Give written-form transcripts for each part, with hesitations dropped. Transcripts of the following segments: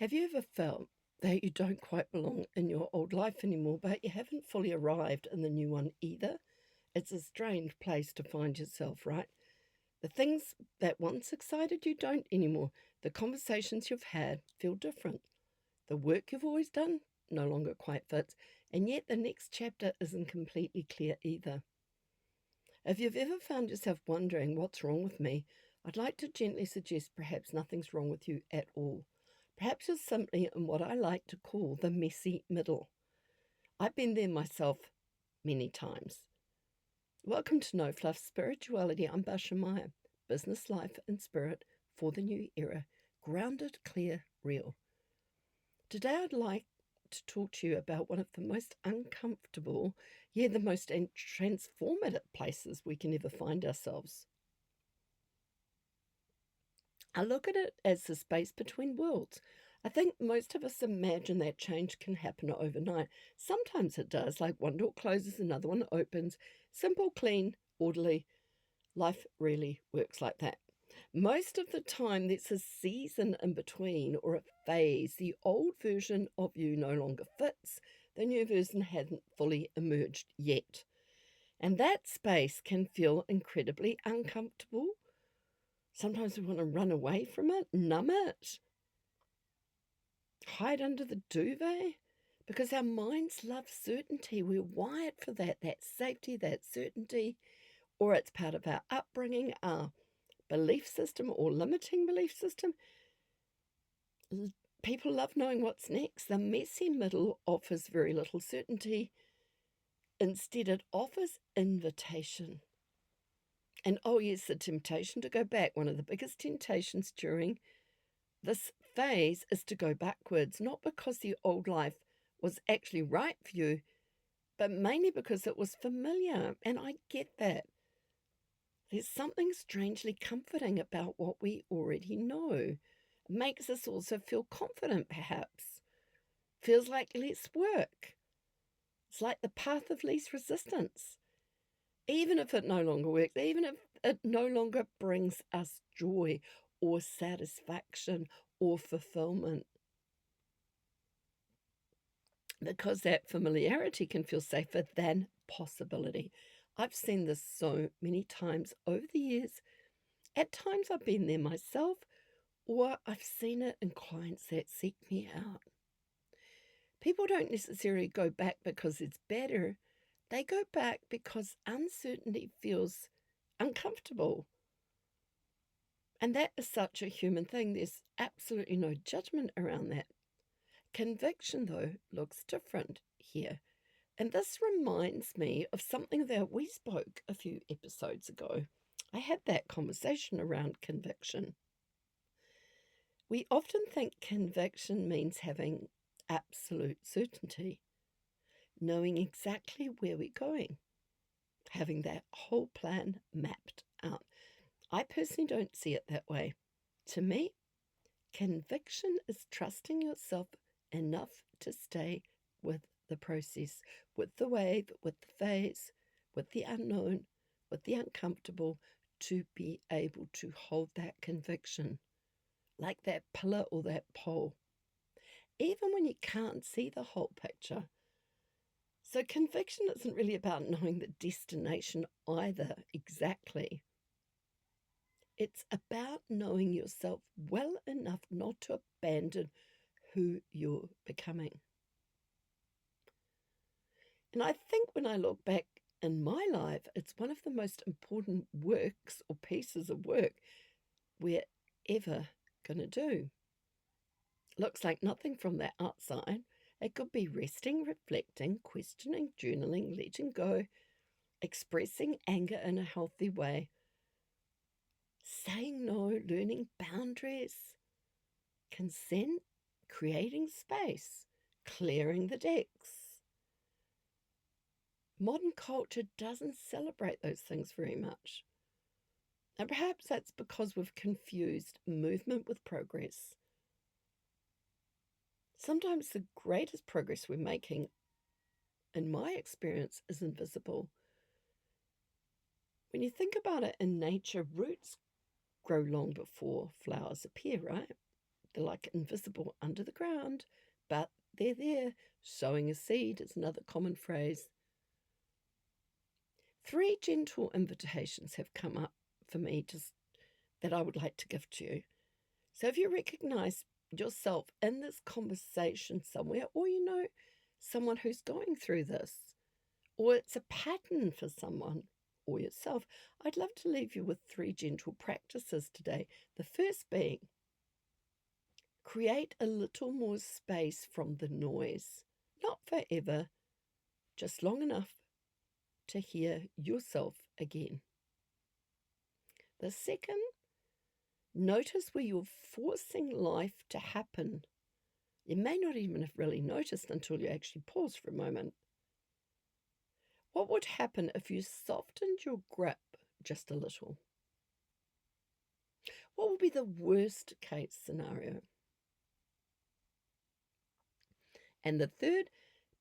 Have you ever felt that you don't quite belong in your old life anymore, but you haven't fully arrived in the new one either? It's a strange place to find yourself, right? The things that once excited you don't anymore. The conversations you've had feel different. The work you've always done no longer quite fits, and yet the next chapter isn't completely clear either. If you've ever found yourself wondering what's wrong with me, I'd like to gently suggest perhaps nothing's wrong with you at all. Perhaps you're simply in what I like to call the messy middle. I've been there myself many times. Welcome to No Fluff Spirituality. I'm Bascha, business, life, and spirit for the new era. Grounded, clear, real. Today I'd like to talk to you about one of the most uncomfortable, yet the most transformative places we can ever find ourselves. I look at it as the space between worlds. I think most of us imagine that change can happen overnight. Sometimes it does, like one door closes, another one opens. Simple, clean, orderly. Life really works like that. Most of the time, there's a season in between or a phase. The old version of you no longer fits. The new version hasn't fully emerged yet. And that space can feel incredibly uncomfortable. Sometimes we want to run away from it, numb it, hide under the duvet, because our minds love certainty. We're wired for that safety, that certainty, or it's part of our upbringing, our belief system or limiting belief system. People love knowing what's next. The messy middle offers very little certainty. Instead, it offers invitation. And oh yes, the temptation to go back. One of the biggest temptations during this phase is to go backwards, not because the old life was actually right for you, but mainly because it was familiar. And I get that. There's something strangely comforting about what we already know. It makes us also feel confident, perhaps. Feels like less work. It's like the path of least resistance. Even if it no longer works, even if it no longer brings us joy or satisfaction or fulfillment. Because that familiarity can feel safer than possibility. I've seen this so many times over the years. At times I've been there myself, or I've seen it in clients that seek me out. People don't necessarily go back because it's better. They go back because uncertainty feels uncomfortable. And that is such a human thing. There's absolutely no judgment around that. Conviction, though, looks different here. And this reminds me of something that we spoke a few episodes ago. I had that conversation around conviction. We often think conviction means having absolute certainty, knowing exactly where we're going, having that whole plan mapped out. I personally don't see it that way. To me, conviction is trusting yourself enough to stay with the process, with the wave, with the phase, with the unknown, with the uncomfortable, to be able to hold that conviction, like that pillar or that pole, even when you can't see the whole picture. So conviction isn't really about knowing the destination either, exactly. It's about knowing yourself well enough not to abandon who you're becoming. And I think when I look back in my life, it's one of the most important works or pieces of work we're ever going to do. Looks like nothing from the outside. It could be resting, reflecting, questioning, journaling, letting go, expressing anger in a healthy way, saying no, learning boundaries, consent, creating space, clearing the decks. Modern culture doesn't celebrate those things very much. And perhaps that's because we've confused movement with progress. Sometimes the greatest progress we're making, in my experience, is invisible. When you think about it in nature, roots grow long before flowers appear, right? They're like invisible under the ground, but they're there. Sowing a seed is another common phrase. 3 gentle invitations have come up for me that I would like to give to you. So if you recognize yourself in this conversation somewhere, or you know someone who's going through this, or it's a pattern for someone or yourself, I'd love to leave you with 3 gentle practices today. The first being, create a little more space from the noise. Not forever, just long enough to hear yourself again. The second, notice where you're forcing life to happen. You may not even have really noticed until you actually pause for a moment. What would happen if you softened your grip just a little? What would be the worst case scenario? And the third,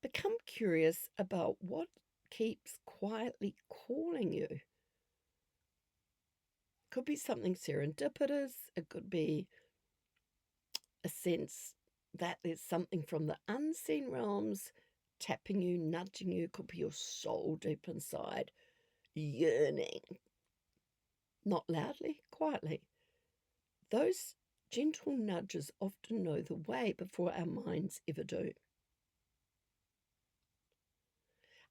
become curious about what keeps quietly calling you. It could be something serendipitous. It could be a sense that there's something from the unseen realms tapping you, nudging you. It could be your soul deep inside, yearning. Not loudly, quietly. Those gentle nudges often know the way before our minds ever do.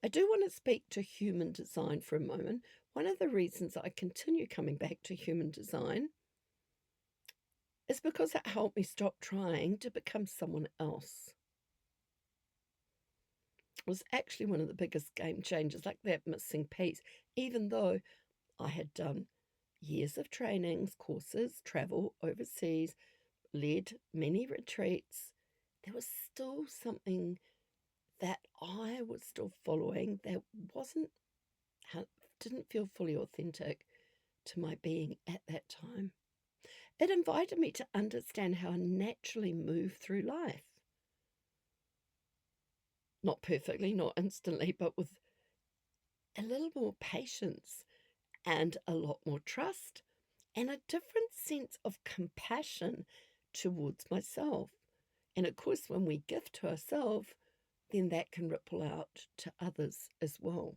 I do want to speak to human design for a moment. One of the reasons I continue coming back to human design is because it helped me stop trying to become someone else. It was actually one of the biggest game changers, like that missing piece. Even though I had done years of trainings, courses, travel overseas, led many retreats, there was still something that I was still following that didn't feel fully authentic to my being at that time. It invited me to understand how I naturally move through life. Not perfectly, not instantly, but with a little more patience and a lot more trust and a different sense of compassion towards myself. And of course, when we give to ourselves, then that can ripple out to others as well.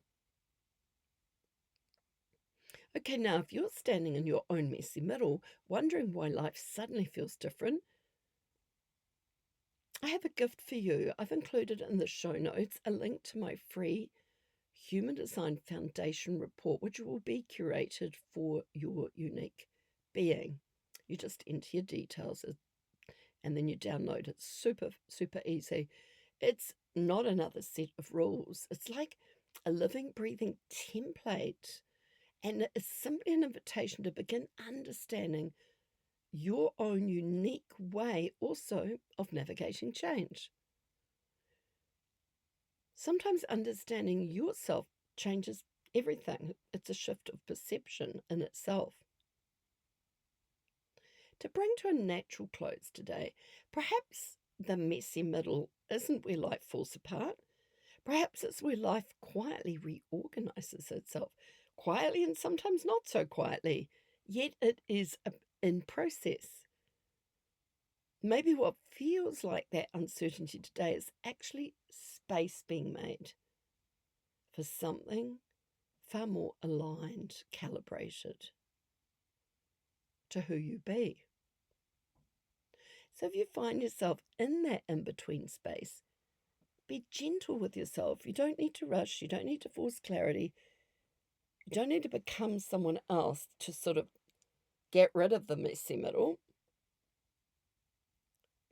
Okay, now if you're standing in your own messy middle, wondering why life suddenly feels different, I have a gift for you. I've included in the show notes a link to my free Human Design Foundation report, which will be curated for your unique being. You just enter your details and then you download it. Super, super easy. It's not another set of rules. It's like a living, breathing template. And it's simply an invitation to begin understanding your own unique way also of navigating change. Sometimes understanding yourself changes everything. It's a shift of perception in itself. To bring to a natural close today, perhaps the messy middle isn't where life falls apart. Perhaps it's where life quietly reorganizes itself, quietly and sometimes not so quietly, yet it is in process. Maybe what feels like that uncertainty today is actually space being made for something far more aligned, calibrated to who you be. So if you find yourself in that in-between space, be gentle with yourself. You don't need to rush. You don't need to force clarity. You don't need to become someone else to sort of get rid of the messy middle.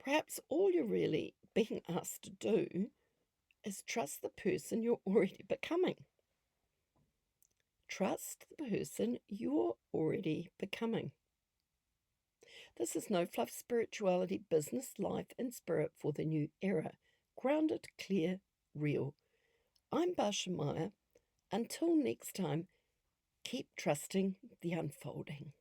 Perhaps all you're really being asked to do is trust the person you're already becoming. Trust the person you're already becoming. This is no fluff spirituality, business, life, and spirit for the new era. Grounded, clear, real. I'm Bascha. Until next time, keep trusting the unfolding.